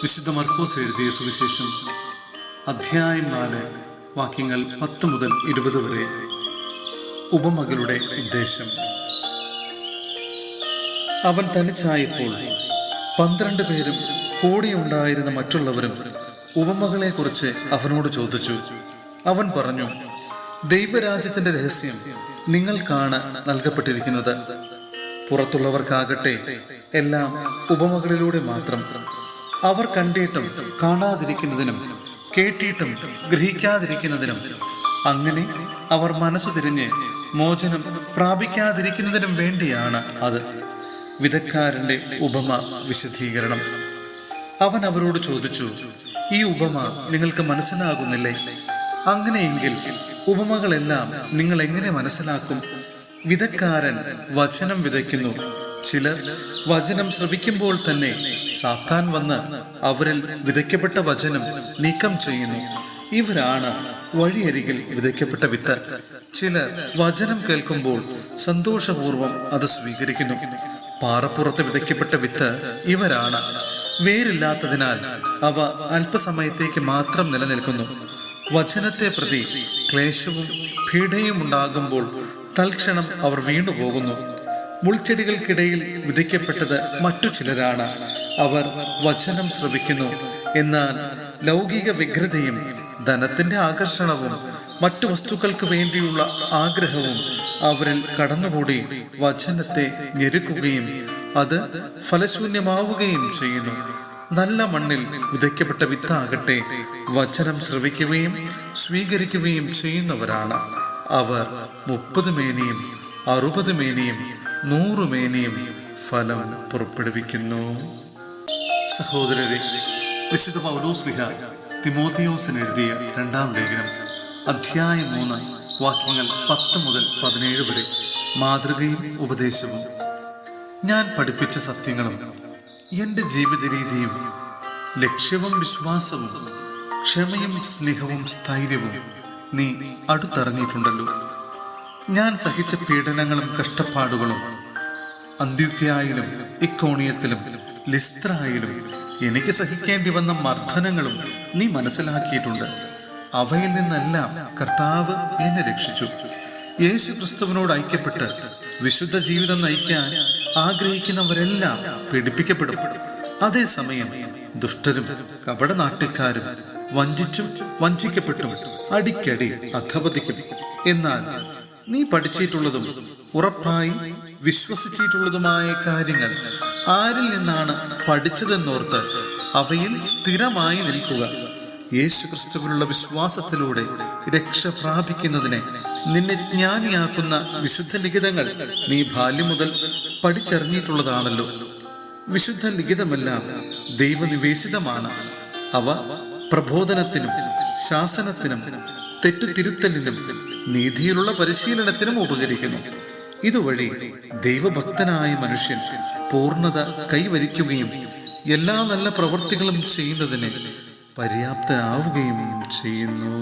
വിശുദ്ധ മർക്കോസ് എഴുതിയ സുവിശേഷം അധ്യായം 4 വാക്യങ്ങൾ 10 മുതൽ 20 വരെ. ഉപമകളുടെ ഉദ്ദേശം. അവൻ തനിച്ചായപ്പോൾ 12 പേരും കൂടെയുണ്ടായിരുന്ന മറ്റുള്ളവരും ഉപമകളെക്കുറിച്ച് അവനോട് ചോദിച്ചു. അവൻ പറഞ്ഞു, ദൈവരാജ്യത്തിന്റെ രഹസ്യം നിങ്ങൾക്കാണ് നൽകപ്പെട്ടിരിക്കുന്നത്. പുറത്തുള്ളവർക്കാകട്ടെ എല്ലാം ഉപമകളിലൂടെ മാത്രം. അവർ കണ്ടിട്ടും കാണാതിരിക്കുന്നതിനും കേട്ടിട്ടും ഗ്രഹിക്കാതിരിക്കുന്നതിനും, അങ്ങനെ അവർ മനസ്സു തിരിഞ്ഞ് മോചനം പ്രാപിക്കാതിരിക്കുന്നതിനും വേണ്ടിയാണ് അത്. വിദഗ്ധക്കാരന്റെ ഉപമ വിശദീകരണം. അവൻ അവരോട് ചോദിച്ചു, ഈ ഉപമ നിങ്ങൾക്ക് മനസ്സിലാകുന്നില്ലേ? അങ്ങനെയെങ്കിൽ ഉപമകളെല്ലാം നിങ്ങൾ എങ്ങനെ മനസ്സിലാക്കും? വിദഗ്ധക്കാരൻ വചനം വിതയ്ക്കുന്നു. ചിലർ വചനം ശ്രവിക്കുമ്പോൾ തന്നെ സാത്താൻ വന്ന് അവരിൽ വിതയ്ക്കപ്പെട്ട വചനം നീക്കം ചെയ്യുന്നു. ഇവരാണ് വഴിയരികിൽ വിതയ്ക്കപ്പെട്ട വിത്ത്. ചിലർ വചനം കേൾക്കുമ്പോൾ സന്തോഷപൂർവം അത് സ്വീകരിക്കുന്നു. പാറപ്പുറത്ത് വിതയ്ക്കപ്പെട്ട വിത്ത് ഇവരാണ്. വേരില്ലാത്തതിനാൽ അവ അല്പസമയത്തേക്ക് മാത്രം നിലനിൽക്കുന്നു. വചനത്തെ പ്രതി ക്ലേശവും പീഡയും ഉണ്ടാകുമ്പോൾ തൽക്ഷണം അവർ വീണുപോകുന്നു. മുൾച്ചെടികൾക്കിടയിൽ വിതയ്ക്കപ്പെട്ടത് മറ്റു ചിലരാണ്. അവർ വചനം ശ്രവിക്കുന്നു, എന്നാൽ ലൗകിക വ്യഗ്രതയും ധനത്തിന്റെ ആകർഷണവും മറ്റു വസ്തുക്കൾക്ക് വേണ്ടിയുള്ള ആഗ്രഹവും അവരിൽ കടന്നുകൂടി വചനത്തെ ഞെരുക്കുകയും അത് ഫലശൂന്യമാവുകയും ചെയ്യുന്നു. നല്ല മണ്ണിൽ വിതയ്ക്കപ്പെട്ട വിത്താകട്ടെ വചനം ശ്രവിക്കുകയും സ്വീകരിക്കുകയും ചെയ്യുന്നവരാണ്. അവർ 30 മേനിയും 60 മേനിയും 100 മേനിയും ഫലം പുറപ്പെടുവിക്കുന്നു. സഹോദരരെ, വിശുദ്ധ പൗലോസ്ലീഹ തിമോഥെയോസിന് എഴുതിയ 2-ാം ലേഖനം അധ്യായം 3 വാക്യങ്ങൾ 10 മുതൽ 17 വരെ. മാതൃകയും ഉപദേശവും. ഞാൻ പഠിപ്പിച്ച സത്യങ്ങളും എൻ്റെ ജീവിത രീതിയും ലക്ഷ്യവും വിശ്വാസവും ക്ഷമയും സ്നേഹവും സ്ഥൈര്യവും നീ അടുത്തറിഞ്ഞിട്ടുണ്ടല്ലോ. ഞാൻ സഹിച്ച പീഡനങ്ങളും കഷ്ടപ്പാടുകളും അന്ത്യോക്യയിലും ഇക്കോണിയത്തിലും ലിസ്ത്രായിലും എനിക്ക് സഹിക്കേണ്ടി വന്ന മർദ്ദനങ്ങളും നീ മനസ്സിലാക്കിയിട്ടുണ്ട്. അവയിൽ നിന്നെല്ലാം കർത്താവ് എന്നെ രക്ഷിച്ചു. യേശു ക്രിസ്തുവിനോട് ഐക്യപ്പെട്ട് വിശുദ്ധ ജീവിതം നയിക്കാൻ ആഗ്രഹിക്കുന്നവരെല്ലാം പീഡിപ്പിക്കപ്പെടും. അതേസമയം ദുഷ്ടരും കപടനാട്യക്കാരും വഞ്ചിച്ചും വഞ്ചിക്കപ്പെട്ടും അടിക്കടി അധപതിക്കും. എന്നാൽ നീ പഠിച്ചിട്ടുള്ളതും ഉറപ്പായി വിശ്വസിച്ചിട്ടുള്ളതുമായ കാര്യങ്ങൾ ആരിൽ നിന്നാണ് പഠിച്ചതെന്നോർത്ത് അവയിൽ സ്ഥിരമായി നിൽക്കുക. യേശു ക്രിസ്തുവിലുള്ള വിശ്വാസത്തിലൂടെ രക്ഷ പ്രാപിക്കുന്നതിനെ നിന്നെ ജ്ഞാനിയാക്കുന്ന വിശുദ്ധ ലിഖിതങ്ങൾ നീ ബാല്യം മുതൽ പഠിച്ചറിഞ്ഞിട്ടുള്ളതാണല്ലോ. വിശുദ്ധ ലിഖിതമെല്ലാം ദൈവനിവേശിതമാണ്. അവ പ്രബോധനത്തിനും ശാസനത്തിനും തെറ്റുതിരുത്തലിനും നീതിയിലുള്ള പരിശീലനത്തിനും ഉപകരിക്കുന്നു. ഇതുവഴി ദൈവഭക്തനായ മനുഷ്യൻ പൂർണ്ണത കൈവരിക്കുകയും എല്ലാ നല്ല പ്രവൃത്തികളും ചെയ്യുന്നതിന് പര്യാപ്തനാവുകയും ചെയ്യുന്നു.